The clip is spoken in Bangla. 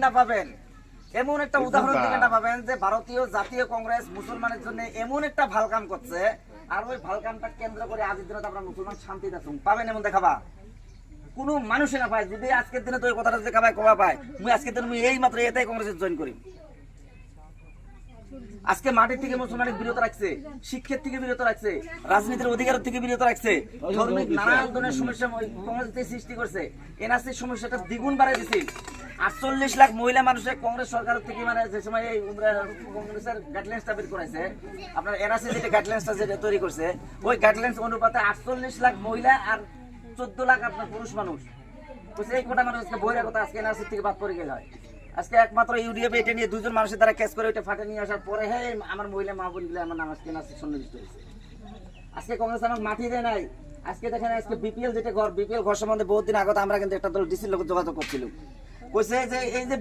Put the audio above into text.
না পাবেন, এমন একটা উদাহরণ দিকে না পাবেন যে ভারতীয় জাতীয় কংগ্রেস মুসলমানের জন্য এমন একটা ভাল কাম করছে, আর ওই ভাল কামটা কেন্দ্র করে আজকের দিনে আমরা মুসলমান শান্তিতে আছি পাবেন এমন দেখাবা কোনো মানুষে না পায়। যদি আজকের দিনে তো ওই কথাটা দেখাবায় কবা পায়, মুই আজকের দিনে মুই এই মাত্র এটাই কংগ্রেসে জয়েন করি। আজকে মাটির থেকে মুসলমানের বিরত রাখছে, শিক্ষার থেকে বিরত রাখছে, রাজনীতির অধিকার থেকে বিরত রাখছে, ধর্মিক নানান ধরনের সমস্যা কংগ্রেস সৃষ্টি করছে। এনআরসির সমস্যাটা দ্বিগুণ বাড়াই দিচ্ছে। 48 লাখ মহিলা মানুষের কংগ্রেস সরকার থেকে মানে যে সময় এই কংগ্রেসের গাইডলাইন্সটা বের করেছে, আপনার এনআরসি যেটা গাইডলাইন্সটা যেটা তৈরি করছে, ওই গাইডলাইন্স অনুপাতে 48 লাখ মহিলা আর 14 লাখ আপনার পুরুষ মানুষ, এই কোটা মানুষকে বহিরাগত আজকে এনআরসি থেকে বাদ করে গেল হয়। আজকে একমাত্র ইউডিএফ এটা নিয়ে দুজন মানুষের দ্বারা কেস করে ওইটা ফাটে নিয়ে আসার পরে হ্যাঁ আমার মহিলা মা বোনগুলো আমার নাম আজকে এনআরসি সন্নিবিষ্ট হয়েছে। আজকে কংগ্রেস আমাকে মাটি দেয় নাই। আজকে দেখেন আজকে বিপিএল যেটা ঘর, বিপিএল ঘর সম্বন্ধে বহুদিন আগত আমরা কিন্তু একটা দল ডিসির লোক যোগাযোগ করছিলাম, কইছে যে এই যে